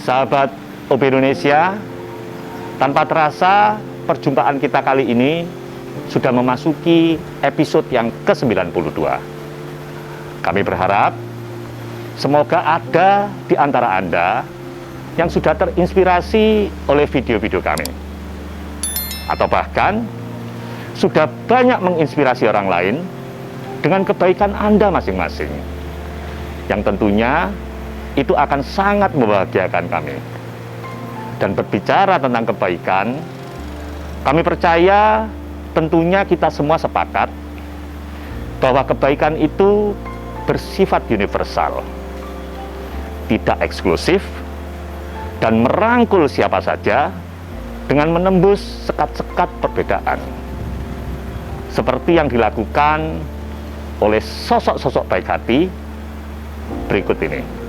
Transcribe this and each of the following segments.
Sahabat OB Indonesia, tanpa terasa perjumpaan kita kali ini sudah memasuki episode yang ke-92. Kami berharap semoga ada di antara Anda yang sudah terinspirasi oleh video-video kami, atau bahkan sudah banyak menginspirasi orang lain dengan kebaikan Anda masing-masing, yang tentunya itu akan sangat membahagiakan kami. Dan berbicara tentang kebaikan, kami percaya tentunya kita semua sepakat bahwa kebaikan itu bersifat universal, tidak eksklusif, dan merangkul siapa saja dengan menembus sekat-sekat perbedaan, seperti yang dilakukan oleh sosok-sosok baik hati berikut ini.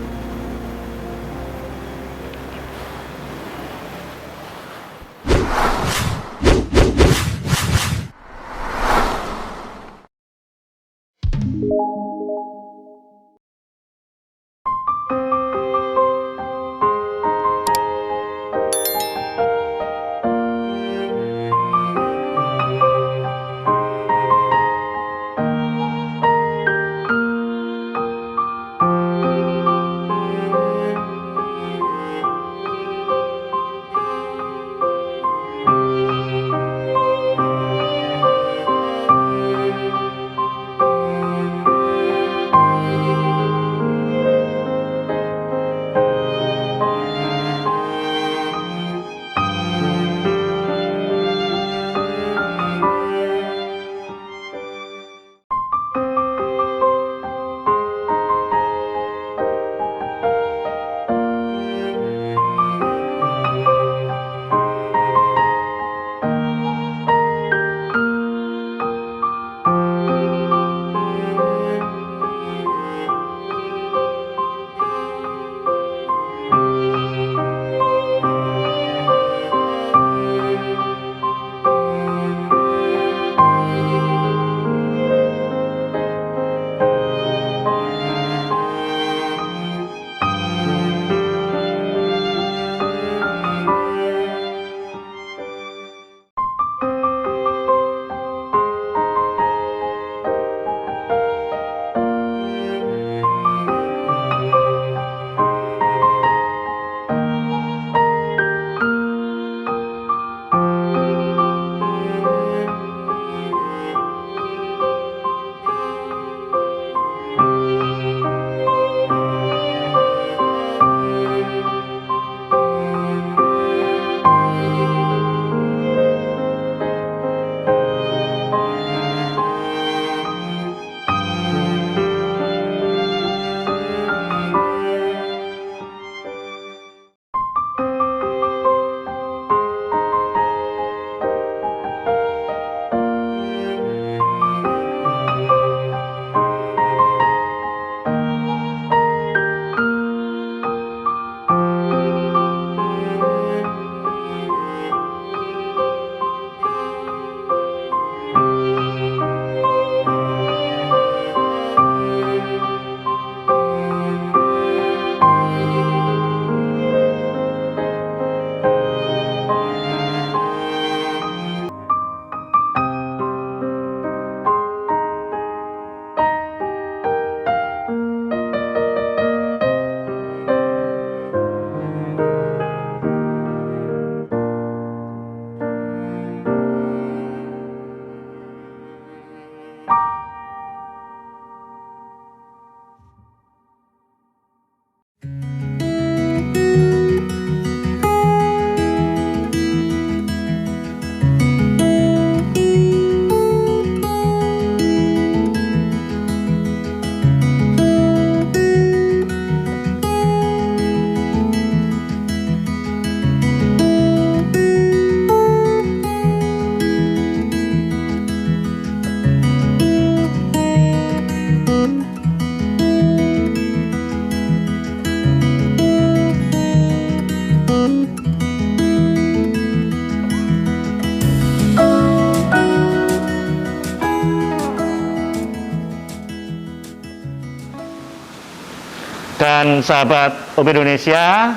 Dan sahabat OB Indonesia,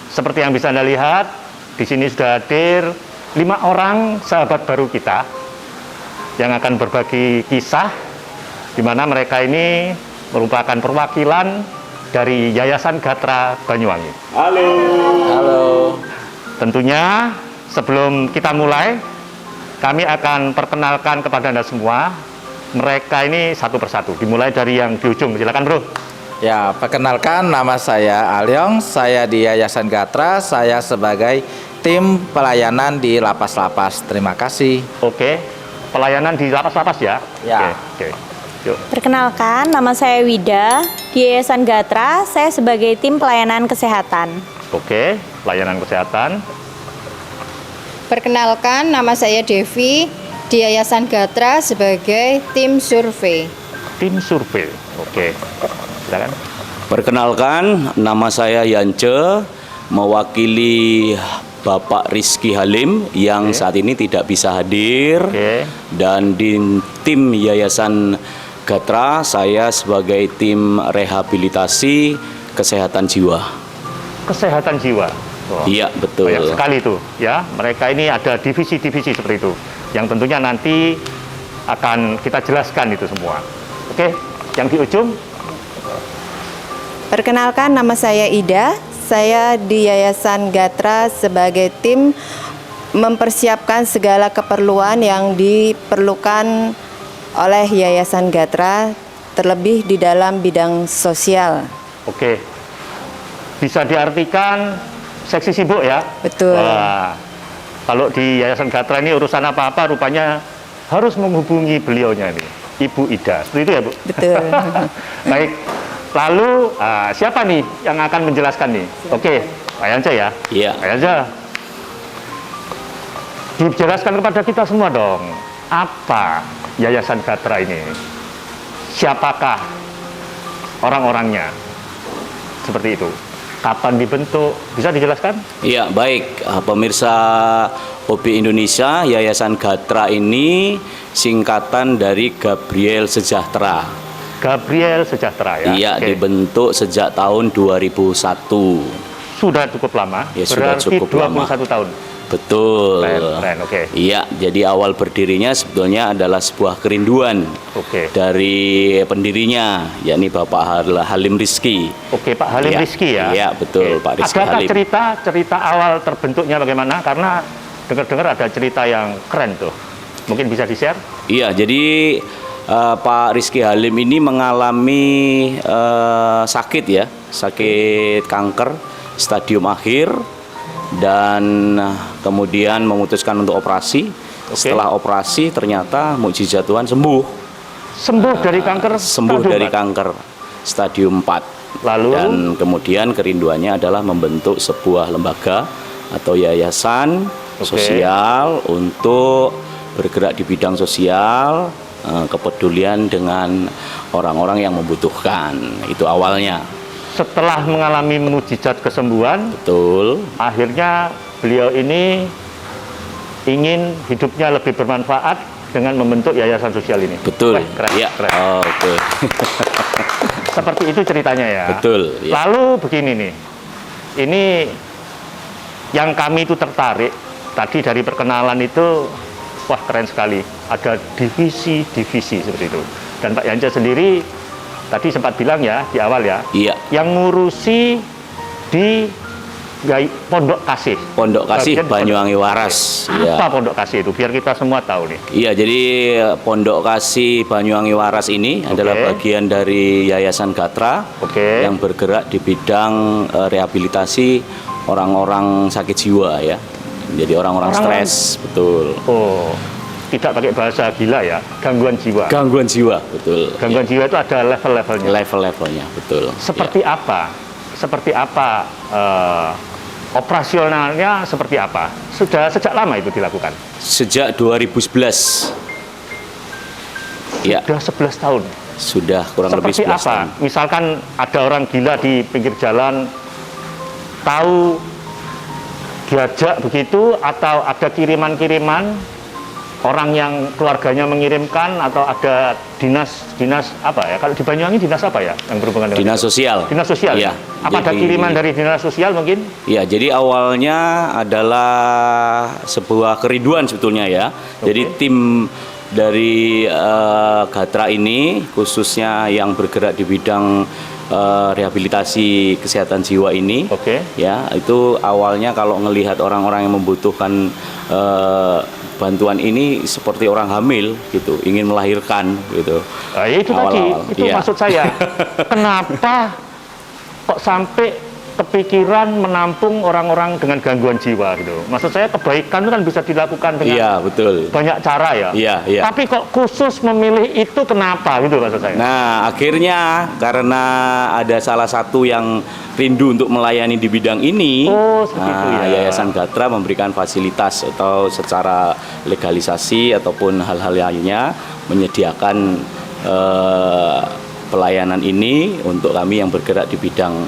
seperti yang bisa Anda lihat, di sini sudah hadir 5 orang sahabat baru kita yang akan berbagi kisah, di mana mereka ini merupakan perwakilan dari Yayasan Gatra Banyuwangi. Halo. Halo. Tentunya sebelum kita mulai, kami akan perkenalkan kepada Anda semua. Mereka ini satu persatu, dimulai dari yang di ujung. Silakan, Bro. Ya, perkenalkan, nama saya Alyong, saya di Yayasan Gatra, saya sebagai tim pelayanan di lapas-lapas. Terima kasih. Oke, pelayanan di lapas-lapas ya? Ya. Oke. Yuk. Perkenalkan, nama saya Wida, di Yayasan Gatra, saya sebagai tim pelayanan kesehatan. Oke, pelayanan kesehatan. Perkenalkan, nama saya Devi, di Yayasan Gatra sebagai tim survei. Tim survei. Oke. Silakan. Perkenalkan, nama saya Yance, mewakili Bapak Rizky Halim yang saat ini tidak bisa hadir. Dan di tim Yayasan Gatra, saya sebagai tim rehabilitasi kesehatan jiwa. Kesehatan jiwa. Iya, betul. Banyak sekali itu, ya. Mereka ini ada divisi-divisi seperti itu, yang tentunya nanti akan kita jelaskan itu semua. Oke, yang di ujung. Perkenalkan, nama saya Ida, saya di Yayasan Gatra sebagai tim mempersiapkan segala keperluan yang diperlukan oleh Yayasan Gatra, terlebih di dalam bidang sosial. Oke, bisa diartikan seksi sibuk ya? Betul. Wah, kalau di Yayasan Gatra ini urusan apa-apa rupanya harus menghubungi beliaunya nih, Ibu Ida. Seperti itu ya, Bu? Betul. Baik, lalu siapa nih yang akan menjelaskan nih? Oke, Pak Yance ya? Iya. Pak Yance, dijelaskan kepada kita semua dong, apa Yayasan Gatra ini? Siapakah orang-orangnya? Seperti itu. Kapan dibentuk? Bisa dijelaskan? Iya, baik. Pemirsa OB Indonesia, Yayasan Gatra ini singkatan dari Gabriel Sejahtera. Gabriel Sejahtera ya? Iya, Oke. dibentuk sejak tahun 2001. Sudah cukup lama? Ya, sudah berarti cukup 21 lama. tahun? Betul. Keren, oke. Iya, jadi awal berdirinya sebetulnya adalah sebuah kerinduan Oke. dari pendirinya, yakni Bapak Halim Rizky. Oke, Pak Halim Iya. Rizky ya? Iya, betul, Oke. Pak Rizky Adakah Halim. cerita awal terbentuknya bagaimana? Karena dengar-dengar ada cerita yang keren tuh. Mungkin bisa di-share? Iya, jadi Pak Rizky Halim ini mengalami sakit ya, sakit kanker stadium akhir, dan kemudian memutuskan untuk operasi. Setelah operasi ternyata mukjizat Tuhan sembuh. Sembuh dari kanker? Sembuh stadium dari 4? kanker stadium 4. Lalu? Dan kemudian kerinduannya adalah membentuk sebuah lembaga atau yayasan sosial untuk bergerak di bidang sosial, kepedulian dengan orang-orang yang membutuhkan. Itu awalnya. Setelah mengalami mukjizat kesembuhan, Betul. akhirnya beliau ini ingin hidupnya lebih bermanfaat dengan membentuk yayasan sosial ini. Betul. Wah, keren, Iya. keren. Oh, oke. Seperti itu ceritanya ya. Betul. Ya. Lalu begini nih, ini yang kami itu tertarik tadi dari perkenalan itu, wah keren sekali. Ada divisi-divisi seperti itu. Dan Pak Yance sendiri tadi sempat bilang ya di awal ya, Iya. yang ngurusi di Pondok Kasih. Pondok Kasih Bagian Banyuwangi Waras. Iya. Apa Pondok Kasih itu? Biar kita semua tahu nih. Iya, jadi Pondok Kasih Banyuwangi Waras ini adalah bagian dari Yayasan Gatra yang bergerak di bidang rehabilitasi orang-orang sakit jiwa ya. Jadi orang-orang stres, betul. Oh, tidak pakai bahasa gila ya, gangguan jiwa. Gangguan jiwa, betul. Gangguan jiwa itu ada level-levelnya. Level-levelnya, betul. Seperti apa? Seperti apa operasionalnya? Seperti apa? Sudah sejak lama itu dilakukan? Sejak 2011. Ya. Sudah 11 tahun. Sudah kurang lebih 11 Seperti apa? tahun. Misalkan ada orang gila di pinggir jalan, tahu diajak begitu, atau ada kiriman-kiriman orang yang keluarganya mengirimkan atau ada dinas apa ya? Kalau di Banyuwangi dinas apa ya yang berhubungan dengan Dinas sosial. Dinas sosial. Iya. Apa ada Jadi- kiriman dari dinas sosial mungkin? Ya, jadi awalnya adalah sebuah kerinduan sebetulnya ya. Jadi tim dari Gatra ini khususnya yang bergerak di bidang rehabilitasi kesehatan jiwa ini, Oke. ya itu awalnya kalau ngelihat orang-orang yang membutuhkan bantuan ini seperti orang hamil gitu, ingin melahirkan gitu. Nah, ya itu tadi, Awal-awal, itu iya. maksud saya. Kenapa kok sampai kepikiran menampung orang-orang dengan gangguan jiwa gitu? Maksud saya kebaikan itu kan bisa dilakukan dengan Iya, betul. banyak cara ya. Iya, iya. Tapi kok khusus memilih itu kenapa gitu maksud saya? Nah, akhirnya karena ada salah satu yang rindu untuk melayani di bidang ini, Oh, seperti itu ya. Yayasan Gatra memberikan fasilitas atau secara legalisasi ataupun hal-hal lainnya menyediakan pelayanan ini untuk kami yang bergerak di bidang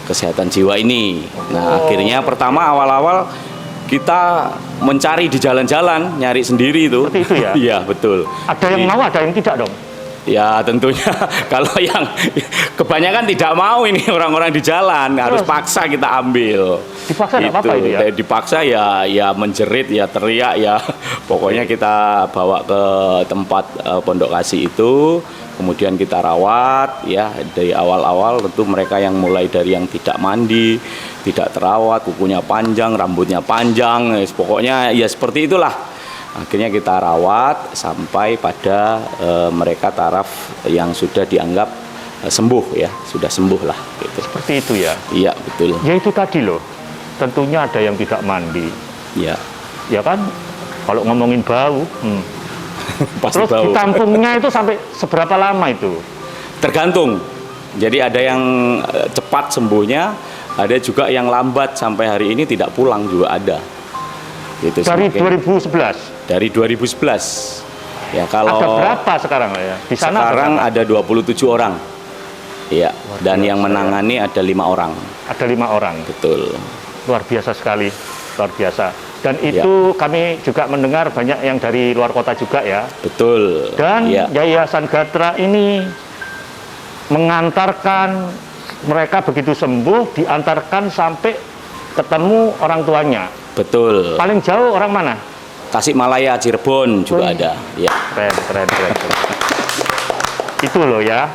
kesehatan jiwa ini. Nah, akhirnya pertama awal-awal kita mencari di jalan-jalan, nyari sendiri itu. Seperti itu ya? Iya, betul. Ada yang Jadi- mau, ada yang tidak dong. Ya tentunya kalau yang kebanyakan tidak mau ini orang-orang di jalan harus paksa kita ambil. Dipaksa nggak apa-apa itu ya? Dipaksa ya menjerit ya teriak ya pokoknya kita bawa ke tempat pondok kasih itu, kemudian kita rawat ya dari awal-awal. Tentu mereka yang mulai dari yang tidak mandi, tidak terawat, kukunya panjang, rambutnya panjang, pokoknya ya seperti itulah. Akhirnya kita rawat sampai pada mereka taraf yang sudah dianggap sembuh ya, sudah sembuh lah gitu. Seperti itu ya. Iya, betul. Ya itu tadi loh. Tentunya ada yang tidak mandi. Iya. Ya kan? Kalau ngomongin bau, Pasti terus bau. ditampungnya itu sampai seberapa lama itu? Tergantung. Jadi ada yang cepat sembuhnya, ada juga yang lambat sampai hari ini tidak pulang juga ada. Gitu, Dari semakin- 2011. Dari 2011. Ya kalau Ada berapa sekarang ya? Di sana sekarang berapa? ada 27 orang. Iya, dan yang biasa, menangani ada 5 orang. Ada 5 orang. Betul. Luar biasa sekali, luar biasa. Dan Ya. itu kami juga mendengar banyak yang dari luar kota juga ya. Betul. Dan ya. Yayasan Gatra ini mengantarkan mereka begitu sembuh, diantarkan sampai ketemu orang tuanya. Betul. Paling jauh orang mana? Tasikmalaya, Cirebon juga Wih. ada. Ya. Keren, keren, keren. Itu loh ya,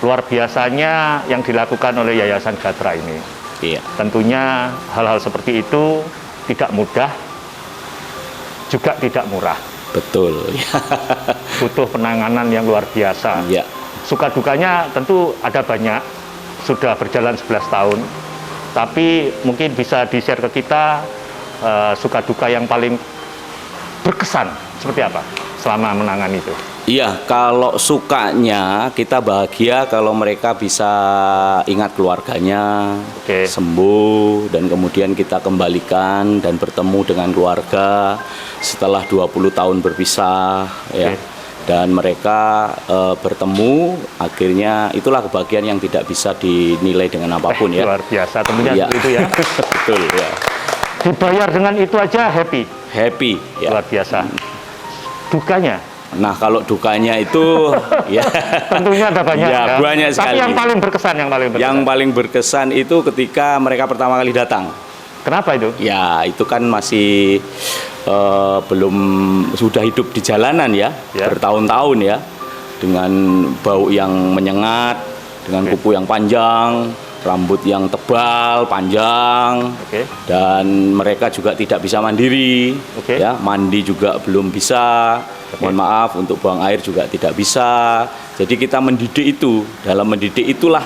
luar biasanya yang dilakukan oleh Yayasan Gatra ini. Iya. Tentunya hal-hal seperti itu tidak mudah, juga tidak murah. Betul. Butuh penanganan yang luar biasa. Iya. Suka dukanya tentu ada banyak, sudah berjalan 11 tahun. Tapi mungkin bisa di-share ke kita suka duka yang paling berkesan seperti apa selama menangani itu. Iya, kalau sukanya kita bahagia kalau mereka bisa ingat keluarganya, Oke. sembuh, dan kemudian kita kembalikan dan bertemu dengan keluarga setelah 20 tahun berpisah, ya. Oke. Dan mereka bertemu, akhirnya itulah kebahagiaan yang tidak bisa dinilai dengan apapun ya. Luar biasa tentunya Iya. seperti itu ya. Betul ya. Dibayar dengan itu aja happy, Happy ya. luar biasa. Dukanya Nah, kalau dukanya itu ya tentunya ada banyak Ya, banyak Tapi sekali. yang paling berkesan, yang paling berkesan. yang paling berkesan itu ketika mereka pertama kali datang. Kenapa itu? Ya, itu kan masih belum sudah hidup di jalanan ya, Ya. bertahun-tahun ya, dengan bau yang menyengat, dengan Oke. kuku yang panjang, rambut yang tebal, panjang, Oke. dan mereka juga tidak bisa mandiri, Oke. ya, mandi juga belum bisa. Mohon maaf, untuk buang air juga tidak bisa. Jadi kita mendidik itu, dalam mendidik itulah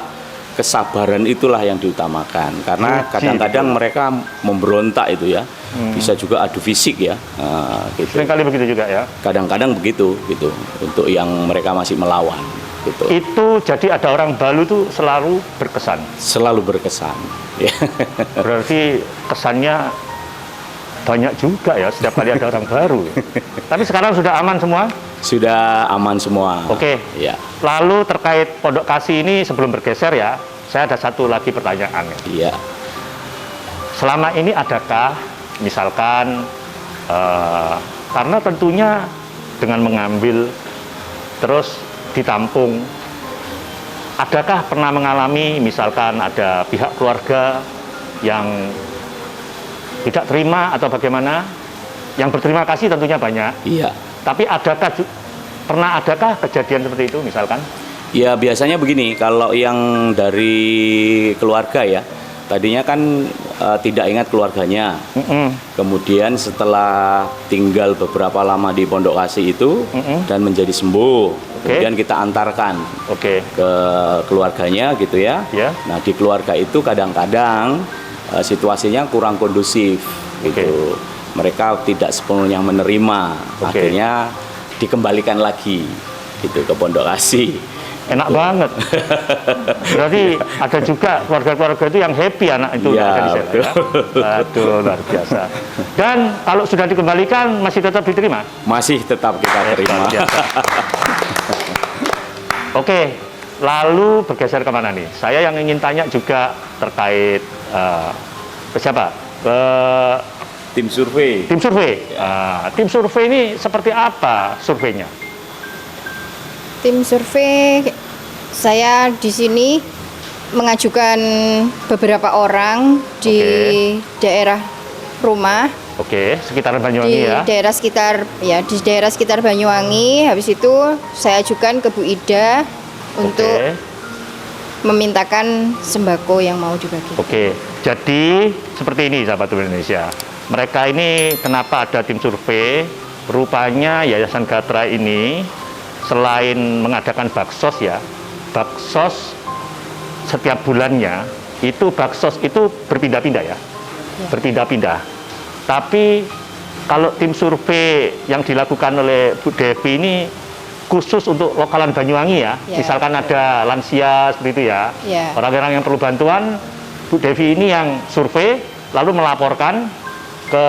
kesabaran itulah yang diutamakan, karena Uji, kadang-kadang betul. mereka memberontak itu ya, bisa juga adu fisik ya, gitu. Seringkali begitu juga ya. Kadang-kadang begitu gitu untuk yang mereka masih melawan gitu. Itu jadi ada orang Balu tuh selalu berkesan. Selalu berkesan. Ya. Berarti kesannya banyak juga ya setiap kali ada orang baru. Tapi sekarang sudah aman semua. Sudah aman semua. Oke. Ya, Lalu terkait Pondok Kasih ini sebelum bergeser ya, saya ada satu lagi pertanyaan. iya. Selama ini adakah misalkan Karena tentunya dengan mengambil terus ditampung, adakah pernah mengalami misalkan ada pihak keluarga yang tidak terima atau bagaimana? Yang berterima kasih tentunya banyak. Iya. Tapi pernah adakah kejadian seperti itu misalkan? Ya biasanya begini, kalau yang dari keluarga ya, tadinya kan tidak ingat keluarganya. Kemudian setelah tinggal beberapa lama di Pondok Kasih itu dan menjadi sembuh, kemudian kita antarkan ke keluarganya gitu ya. Nah di keluarga itu kadang-kadang situasinya kurang kondusif gitu. Mereka tidak sepenuhnya menerima, akhirnya dikembalikan lagi gitu ke Pondok Kasih. Enak banget. Berarti ada juga keluarga-keluarga itu yang happy anak itu Ya, ada di sana. betul. Ya? Aduh, luar biasa. Dan kalau sudah dikembalikan masih tetap diterima? Masih tetap kita terima. Luar biasa. Oke, lalu bergeser kemana nih? Saya yang ingin tanya juga terkait ke siapa? Ke Tim survei. tim survei. Tim survei ini seperti apa surveinya? Tim survei, saya di sini mengajukan beberapa orang di daerah rumah, Oke, sekitaran Banyuwangi di ya. daerah sekitar di daerah sekitar Banyuwangi. Habis itu saya ajukan ke Bu Ida untuk memintakan sembako yang mau dibagi. Oke, jadi seperti ini sahabat Indonesia. Mereka ini kenapa ada tim survei? Rupanya Yayasan Gatra ini selain mengadakan baksos ya, baksos setiap bulannya itu baksos itu berpindah-pindah ya, berpindah-pindah. Tapi kalau tim survei yang dilakukan oleh Bu Devi ini khusus untuk lokalan Banyuwangi ya, misalkan ada lansia seperti itu ya, orang-orang yang perlu bantuan, Bu Devi ini yang survei lalu melaporkan ke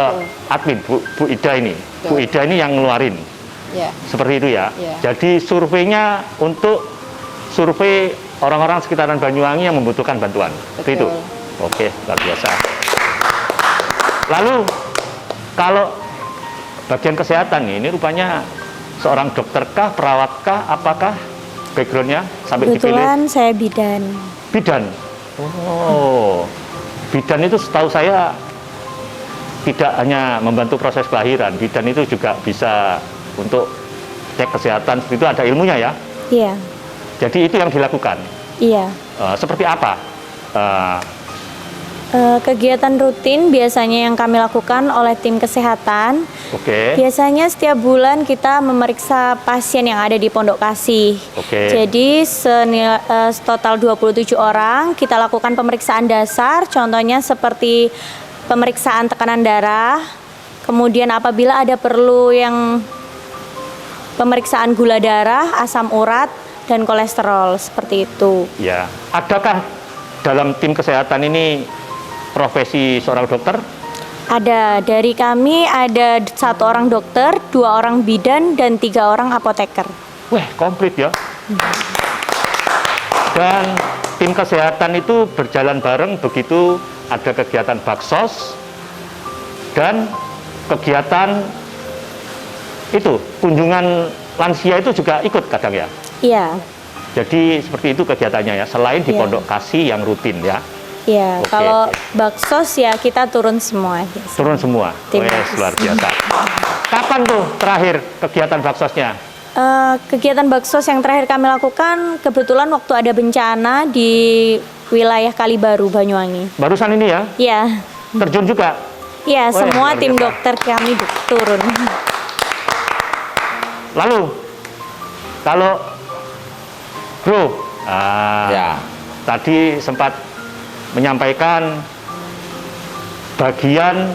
admin Bu Ida ini. Bu Ida ini yang ngeluarin. Seperti itu ya. Jadi surveinya untuk survei orang-orang sekitaran Banyuwangi yang membutuhkan bantuan. Seperti itu. Oke, luar biasa. Lalu kalau bagian kesehatan ini rupanya seorang dokterkah, perawatkah, apakah backgroundnya sampai Kebetulan dipilih? saya bidan. Bidan. Oh, bidan itu setahu saya tidak hanya membantu proses kelahiran, bidan itu juga bisa untuk cek kesehatan, itu ada ilmunya ya? Iya. Jadi itu yang dilakukan? Iya. Seperti apa? Kegiatan rutin biasanya yang kami lakukan oleh tim kesehatan. Biasanya setiap bulan kita memeriksa pasien yang ada di Pondok Kasih. Jadi total 27 orang kita lakukan pemeriksaan dasar, contohnya seperti pemeriksaan tekanan darah, kemudian apabila ada perlu yang pemeriksaan gula darah, asam urat, dan kolesterol, seperti itu. Ya, adakah dalam tim kesehatan ini profesi seorang dokter? Ada, dari kami ada 1 orang dokter, 2 orang bidan, dan 3 orang apoteker. Wah, komplit ya. Dan tim kesehatan itu berjalan bareng begitu ada kegiatan baksos dan kegiatan itu kunjungan lansia itu juga ikut kadang ya. Iya. Jadi seperti itu kegiatannya ya, selain di Pondok Kasih yang rutin ya. Iya, kalau baksos ya kita turun semua. Turun semua. Wes, luar biasa. Kapan tuh terakhir kegiatan baksosnya? Kegiatan baksos yang terakhir kami lakukan kebetulan waktu ada bencana di wilayah Kalibaru, Banyuwangi. Barusan ini ya? Iya. Terjun juga? Iya, semua luar tim biasa. dokter kami turun. Lalu, kalau Bro, tadi sempat menyampaikan bagian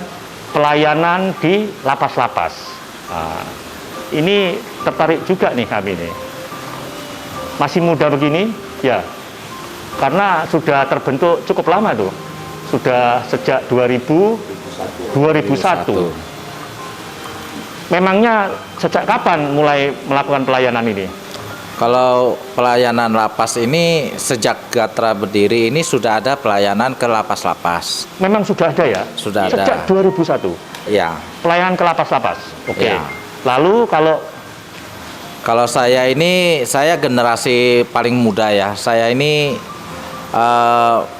pelayanan di lapas-lapas. Ini tertarik juga nih kami nih. Masih muda begini, ya. Karena sudah terbentuk cukup lama tuh. Sudah sejak 2001. Memangnya sejak kapan mulai melakukan pelayanan ini? Kalau pelayanan lapas ini sejak Gatra berdiri ini sudah ada pelayanan ke lapas-lapas. Memang sudah ada ya? Sudah ada. Sejak 2001? Ya. Pelayanan ke lapas-lapas. Oke. Ya. Lalu kalau saya ini, saya generasi paling muda ya. Saya ini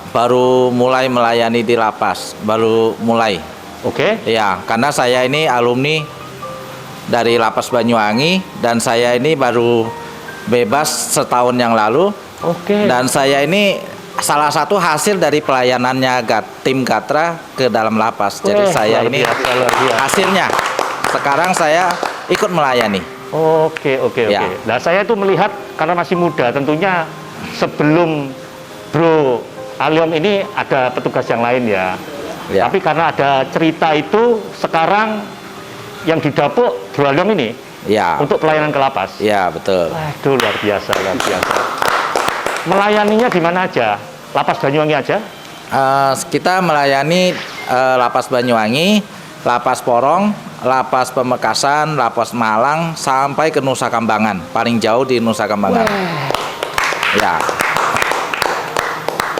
baru mulai melayani di lapas, baru mulai. Oke. Ya, karena saya ini alumni dari Lapas Banyuwangi dan saya ini baru bebas setahun yang lalu. Oke. Dan saya ini salah satu hasil dari pelayanannya tim Gatra ke dalam lapas. Jadi saya luar ini biasa. hasilnya. Sekarang saya ikut melayani. Oke. Ya. Nah, saya tuh melihat karena masih muda, tentunya sebelum Bro Alyong ini ada petugas yang lain ya. Ya. Tapi karena ada cerita itu, sekarang yang didapuk Bro Alyong ini Ya. untuk pelayanan ke lapas. Ya, betul. Waduh, luar biasa. Melayaninya di mana aja? Lapas Banyuwangi aja? Kita melayani Lapas Banyuwangi, Lapas Porong, Lapas Pamekasan, Lapas Malang, sampai ke Nusa Kambangan. Paling jauh di Nusa Kambangan. Ya.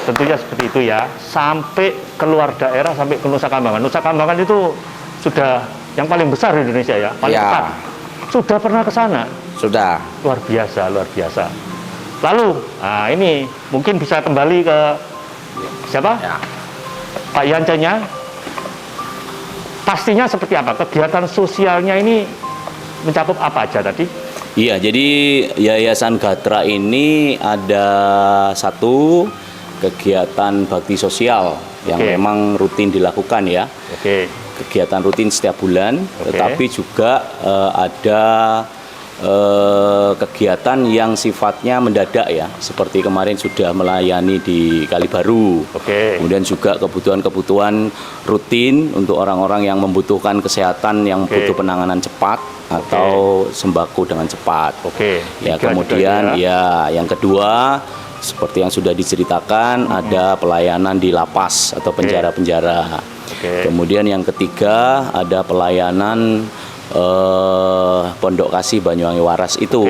Tentunya seperti itu ya. Sampai keluar daerah, sampai ke Nusa Kambangan. Nusa Kambangan itu sudah yang paling besar di Indonesia ya, paling dekat. Sudah pernah ke sana? Sudah. Luar biasa. Lalu, nah ini mungkin bisa kembali ke siapa? Ya. Pak Yancenya. Pastinya seperti apa? Kegiatan sosialnya ini mencakup apa aja tadi? Iya, jadi Yayasan Gatra ini ada satu kegiatan bakti sosial yang memang rutin dilakukan ya. Kegiatan rutin setiap bulan, tetapi juga ada kegiatan yang sifatnya mendadak ya, seperti kemarin sudah melayani di Kalibaru. Kemudian juga kebutuhan-kebutuhan rutin untuk orang-orang yang membutuhkan kesehatan yang butuh penanganan cepat atau sembako dengan cepat. Ya, kemudian ya yang kedua seperti yang sudah diceritakan ada pelayanan di lapas atau penjara-penjara. Kemudian yang ketiga ada pelayanan Pondok Kasih Banyuwangi Waras itu.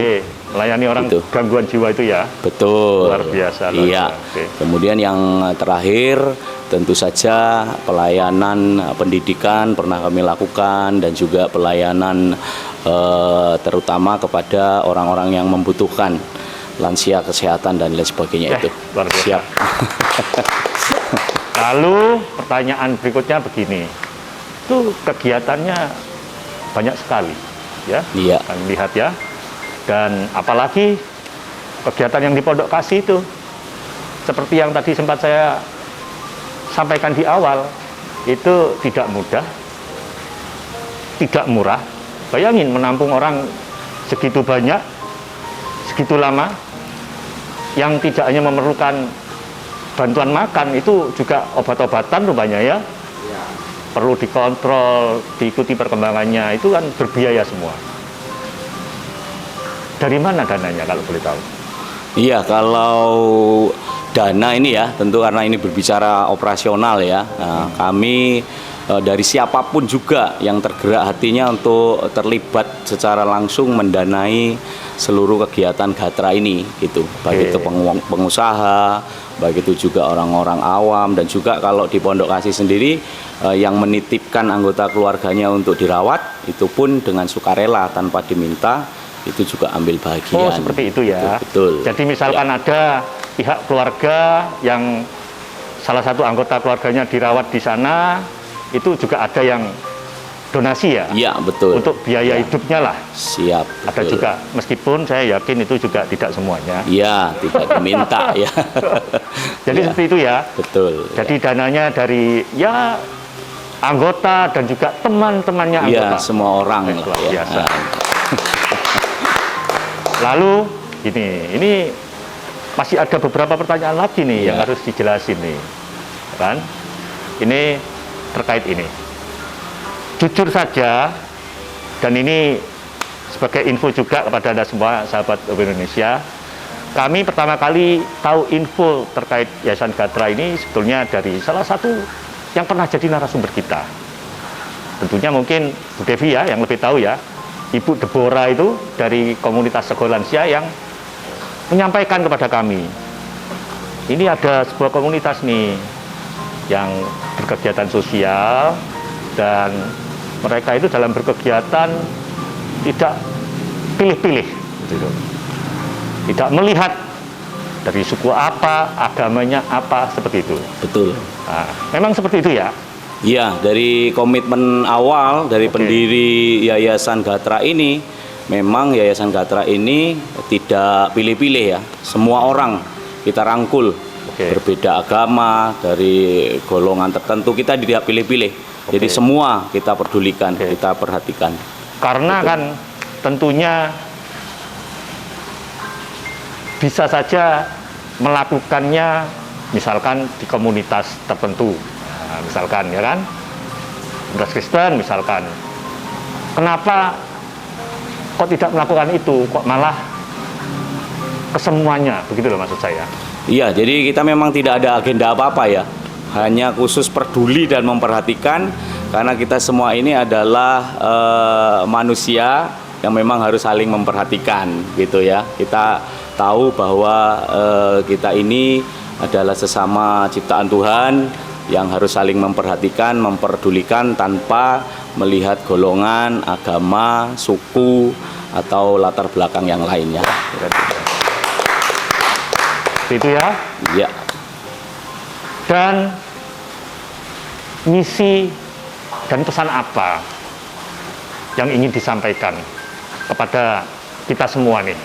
Melayani orang gangguan jiwa itu ya. Betul. Luar biasa. Iya. Kemudian yang terakhir tentu saja pelayanan pendidikan pernah kami lakukan dan juga pelayanan terutama kepada orang-orang yang membutuhkan lansia, kesehatan dan lain sebagainya itu. Luar biasa. Siap. Lalu pertanyaan berikutnya begini. Itu kegiatannya banyak sekali ya. Iya. Kami lihat ya. Dan apalagi kegiatan yang di Pondok Kasih itu seperti yang tadi sempat saya sampaikan di awal, itu tidak mudah, tidak murah. Bayangin menampung orang segitu banyak, segitu lama, yang tidak hanya memerlukan bantuan makan, itu juga obat-obatan rupanya ya. Perlu dikontrol, diikuti perkembangannya, itu kan berbiaya semua. Dari mana dananya kalau boleh tahu? Iya, kalau dana ini ya, tentu karena ini berbicara operasional ya. Nah, kami dari siapapun juga yang tergerak hatinya untuk terlibat secara langsung mendanai seluruh kegiatan Gatra ini, gitu. Baik itu pengusaha, baik itu juga orang-orang awam, dan juga kalau di Pondok Kasih sendiri yang menitipkan anggota keluarganya untuk dirawat, itu pun dengan sukarela tanpa diminta, itu juga ambil bagian. Oh, seperti itu ya. Betul. Jadi misalkan ada pihak keluarga yang salah satu anggota keluarganya dirawat di sana, itu juga ada yang donasi ya? Iya, betul. Untuk biaya hidupnya lah. Siap. Ada betul. juga, meskipun saya yakin itu juga tidak semuanya. Iya, tidak diminta ya. Jadi seperti itu ya. Betul. Jadi dananya dari ya anggota dan juga teman-temannya anggota. Iya, semua orang lah luar ya. biasa. Lalu ini masih ada beberapa pertanyaan lagi nih yang harus dijelasin nih, kan? Ini terkait ini. Jujur saja, dan ini sebagai info juga kepada Anda semua sahabat Indonesia, kami pertama kali tahu info terkait Yayasan Gatra ini sebetulnya dari salah satu yang pernah jadi narasumber kita. Tentunya mungkin Bu Devi ya yang lebih tahu ya. Ibu Deborah itu dari komunitas Sego Lansia yang menyampaikan kepada kami, ini ada sebuah komunitas nih yang berkegiatan sosial dan mereka itu dalam berkegiatan tidak pilih-pilih, gitu. Tidak melihat dari suku apa, agamanya apa, seperti itu. Betul. Nah, memang seperti itu ya? Iya, dari komitmen awal dari pendiri Yayasan Gatra ini, memang Yayasan Gatra ini tidak pilih-pilih ya. Semua orang kita rangkul, berbeda agama, dari golongan tertentu, kita tidak pilih-pilih. Jadi semua kita pedulikan, kita perhatikan. Karena kan tentunya bisa saja melakukannya misalkan di komunitas tertentu, nah, misalkan ya kan, komunitas Kristen misalkan. Kenapa kok tidak melakukan itu, kok malah kesemuanya, begitu loh maksud saya. Iya, jadi kita memang tidak ada agenda apa-apa ya, hanya khusus peduli dan memperhatikan, karena kita semua ini adalah manusia yang memang harus saling memperhatikan gitu ya. Kita tahu bahwa kita ini adalah sesama ciptaan Tuhan yang harus saling memperhatikan, memperdulikan tanpa melihat golongan, agama, suku, atau latar belakang yang lainnya. Itu ya? Ya. Dan misi dan pesan apa yang ingin disampaikan kepada kita semua nih?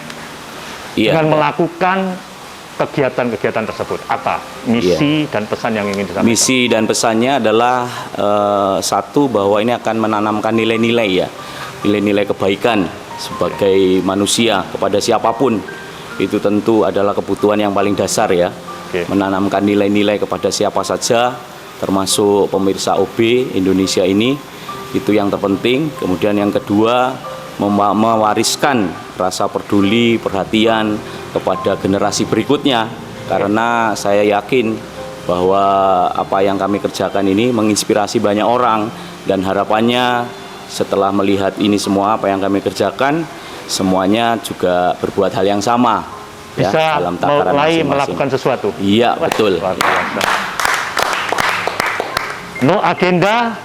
Iya. Dengan melakukan kegiatan-kegiatan tersebut, apa misi dan pesan yang ingin disampaikan? Misi dan pesannya adalah satu, bahwa ini akan menanamkan nilai-nilai ya, nilai-nilai kebaikan sebagai manusia kepada siapapun. Itu tentu adalah kebutuhan yang paling dasar ya. Menanamkan nilai-nilai kepada siapa saja, termasuk pemirsa OB Indonesia ini, itu yang terpenting. Kemudian yang kedua, mewariskan rasa peduli, perhatian kepada generasi berikutnya, karena saya yakin bahwa apa yang kami kerjakan ini menginspirasi banyak orang, dan harapannya setelah melihat ini semua apa yang kami kerjakan, semuanya juga berbuat hal yang sama bisa ya, dalam takaran mulai masing-masing. melakukan sesuatu. Iya, betul. Luar biasa. No agenda,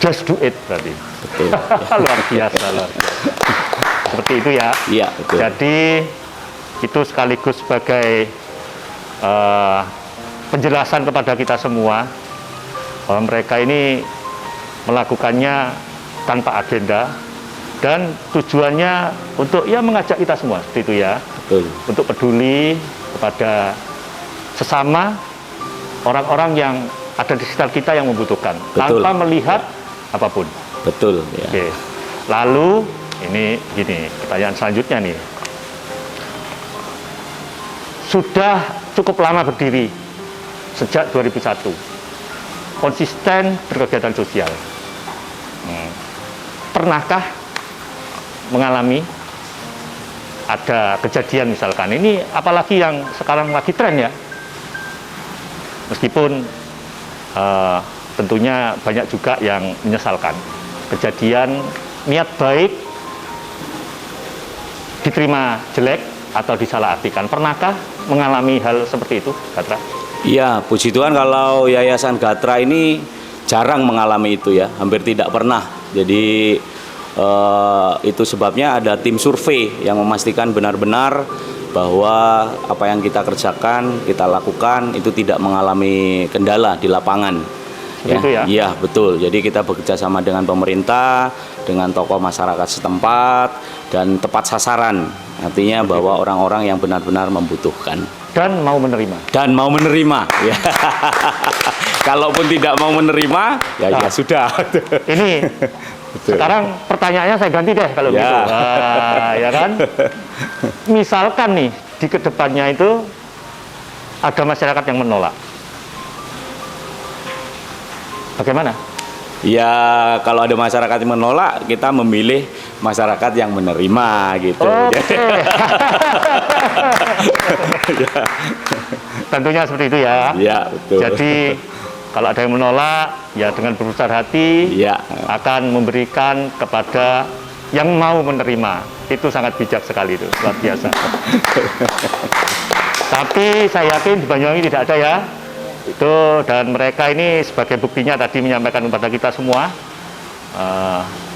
just do it berarti. Betul. Luar biasa, luar biasa. Seperti itu ya. Iya, betul. Jadi itu sekaligus sebagai penjelasan kepada kita semua bahwa mereka ini melakukannya tanpa agenda dan tujuannya untuk ya mengajak kita semua, seperti itu ya. Betul. Untuk peduli kepada sesama orang-orang yang ada di sekitar kita yang membutuhkan. Betul. Tanpa melihat apapun. Betul ya. Oke. Lalu ini gini, pertanyaan selanjutnya nih. Sudah cukup lama berdiri, sejak 2001. Konsisten berkegiatan sosial. Pernahkah mengalami ada kejadian misalkan, ini apalagi yang sekarang lagi tren ya, meskipun tentunya banyak juga yang menyesalkan, kejadian niat baik diterima jelek atau disalahartikan. Pernahkah mengalami hal seperti itu, Gatra? Iya, puji Tuhan kalau Yayasan Gatra ini jarang mengalami itu ya, hampir tidak pernah. Jadi itu sebabnya ada tim survei yang memastikan benar-benar bahwa apa yang kita kerjakan, kita lakukan itu tidak mengalami kendala di lapangan. Begitu ya? Iya, betul. Jadi kita bekerja sama dengan pemerintah, dengan tokoh masyarakat setempat, dan tepat sasaran. Artinya bahwa orang-orang yang benar-benar membutuhkan. Dan mau menerima. Dan mau menerima. Ya. Kalaupun tidak mau menerima, ya Nah, ya sudah. Ini sekarang pertanyaannya saya ganti deh kalau Ya. gitu. Ya kan? Misalkan nih di kedepannya itu ada masyarakat yang menolak. Bagaimana? Ya, kalau ada masyarakat yang menolak, kita memilih masyarakat yang menerima gitu. Oke. Tentunya seperti itu ya. Ya, betul. Jadi kalau ada yang menolak, ya dengan berbesar hati Ya. akan memberikan kepada yang mau menerima. Itu sangat bijak sekali itu, luar biasa. Tapi saya yakin di Banyuwangi tidak ada ya. Itu, dan mereka ini sebagai buktinya tadi menyampaikan kepada kita semua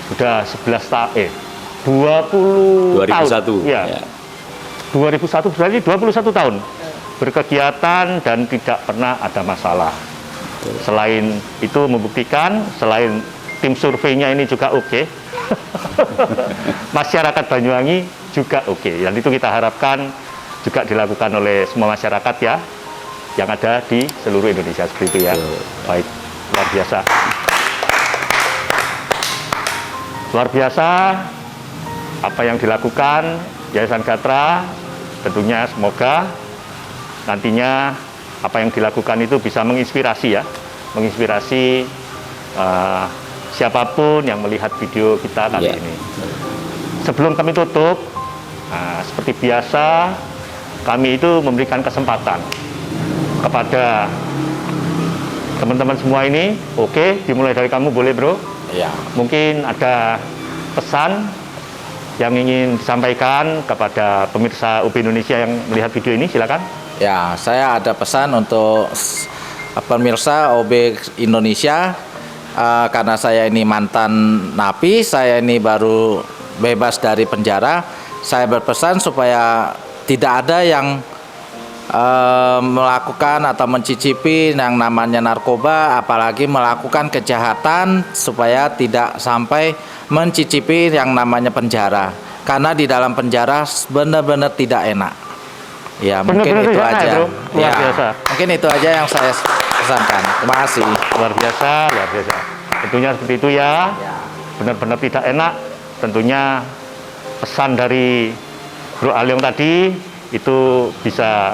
sudah 20 tahun. 2001. Ya. 2001 berarti 21 tahun berkegiatan dan tidak pernah ada masalah. Selain itu membuktikan, selain tim surveinya ini juga oke, masyarakat Banyuwangi juga oke. Dan itu kita harapkan juga dilakukan oleh semua masyarakat ya, yang ada di seluruh Indonesia seperti itu ya. Baik, luar biasa. Luar biasa apa yang dilakukan Yayasan Gatra, tentunya semoga nantinya apa yang dilakukan itu bisa menginspirasi ya, menginspirasi siapapun yang melihat video kita kali ini. Sebelum kami tutup, seperti biasa kami itu memberikan kesempatan kepada teman-teman semua ini. Oke, dimulai dari kamu, boleh bro? Ya. Mungkin ada pesan yang ingin disampaikan kepada pemirsa UB Indonesia yang melihat video ini, silakan. Ya, saya ada pesan untuk pemirsa OB Indonesia, karena saya ini mantan napi, saya ini baru bebas dari penjara. Saya berpesan supaya tidak ada yang melakukan atau mencicipi yang namanya narkoba, apalagi melakukan kejahatan, supaya tidak sampai mencicipi yang namanya penjara, karena di dalam penjara benar-benar tidak enak. Ya, mungkin itu aja. Luar biasa. Mungkin itu aja yang saya pesankan. Terima kasih. Luar biasa, luar biasa. Tentunya seperti itu ya. Benar-benar tidak enak. Tentunya pesan dari Bro Alyong tadi itu bisa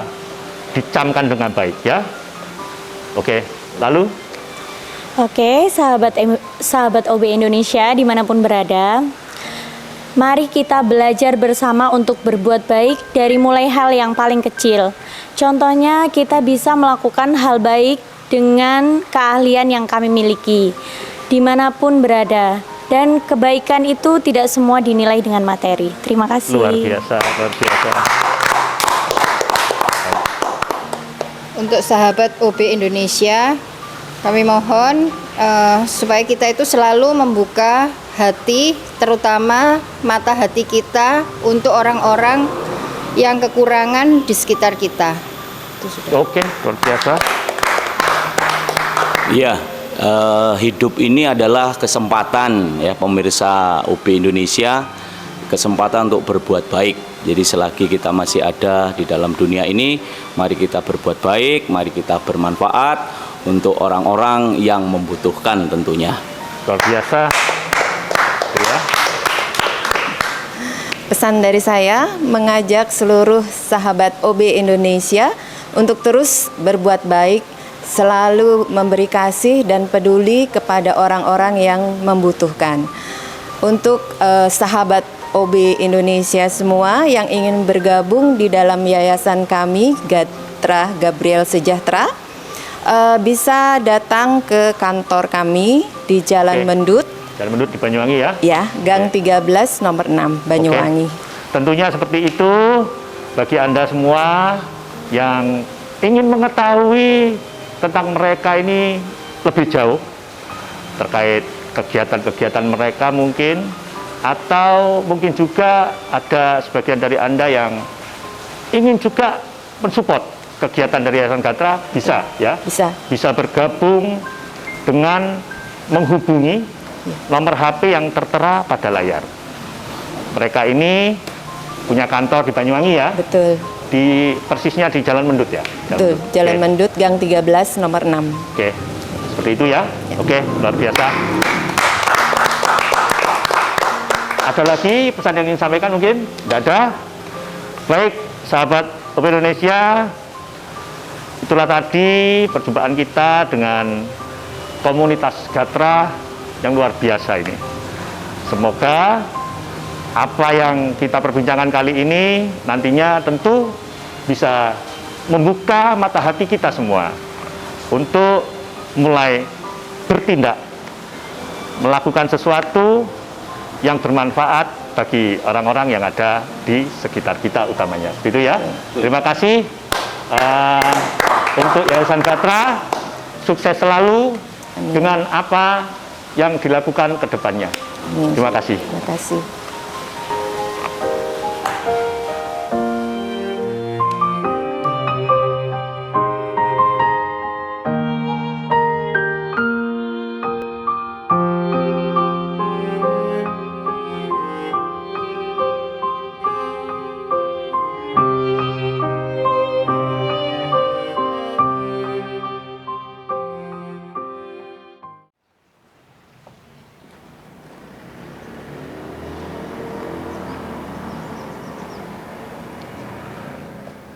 dicamkan dengan baik ya. Oke, lalu? Oke, sahabat OB Indonesia dimanapun berada, mari kita belajar bersama untuk berbuat baik dari mulai hal yang paling kecil. Contohnya kita bisa melakukan hal baik dengan keahlian yang kami miliki dimanapun berada. Dan kebaikan itu tidak semua dinilai dengan materi. Terima kasih. Luar biasa, luar biasa. Untuk sahabat OB Indonesia, kami mohon supaya kita itu selalu membuka hati, terutama mata hati kita untuk orang-orang yang kekurangan di sekitar kita. Oke, luar biasa. Iya, hidup ini adalah kesempatan ya pemirsa UB Indonesia, kesempatan untuk berbuat baik. Jadi selagi kita masih ada di dalam dunia ini, mari kita berbuat baik, mari kita bermanfaat untuk orang-orang yang membutuhkan tentunya. Luar biasa. Ya. Pesan dari saya mengajak seluruh sahabat OB Indonesia untuk terus berbuat baik, selalu memberi kasih dan peduli kepada orang-orang yang membutuhkan. Untuk sahabat OB Indonesia semua yang ingin bergabung di dalam yayasan kami, Gatra Gabriel Sejahtera, bisa datang ke kantor kami di Jalan Mendut. Jalan Mendut di Banyuwangi ya? Ya, Gang 13 nomor 6 Banyuwangi. Tentunya seperti itu bagi Anda semua yang ingin mengetahui tentang mereka ini lebih jauh terkait kegiatan-kegiatan mereka mungkin, atau mungkin juga ada sebagian dari Anda yang ingin juga mensupport kegiatan dari Yayasan Gatra, bisa ya? Bisa bergabung dengan menghubungi nomor HP yang tertera pada layar. Mereka ini punya kantor di Banyuwangi ya? Betul. Persisnya di Jalan Mendut ya? Betul, Jalan Mendut Gang 13 nomor 6. Oke, seperti itu ya? Oke, luar biasa. Ada lagi pesan yang ingin sampaikan mungkin? Tidak ada? Baik, sahabat OB Indonesia, itulah tadi perjumpaan kita dengan komunitas Gatra yang luar biasa ini. Semoga apa yang kita perbincangkan kali ini nantinya tentu bisa membuka mata hati kita semua untuk mulai bertindak, melakukan sesuatu yang bermanfaat bagi orang-orang yang ada di sekitar kita utamanya. Gitu ya. Terima kasih untuk Yayasan Gatra. Sukses selalu dengan apa yang dilakukan ke depannya. Terima kasih. Terima kasih.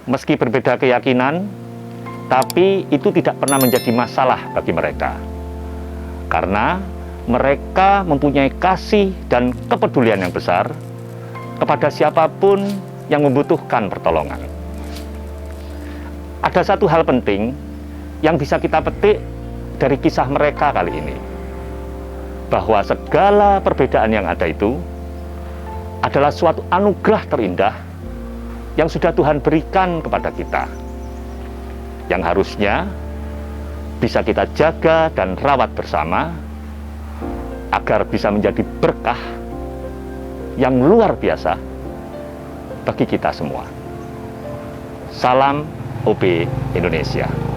Meski berbeda keyakinan, tapi itu tidak pernah menjadi masalah bagi mereka. Karena mereka mempunyai kasih dan kepedulian yang besar kepada siapapun yang membutuhkan pertolongan. Ada satu hal penting yang bisa kita petik dari kisah mereka kali ini, bahwa segala perbedaan yang ada itu adalah suatu anugerah terindah yang sudah Tuhan berikan kepada kita, yang harusnya bisa kita jaga dan rawat bersama agar bisa menjadi berkah yang luar biasa bagi kita semua. Salam OB Indonesia.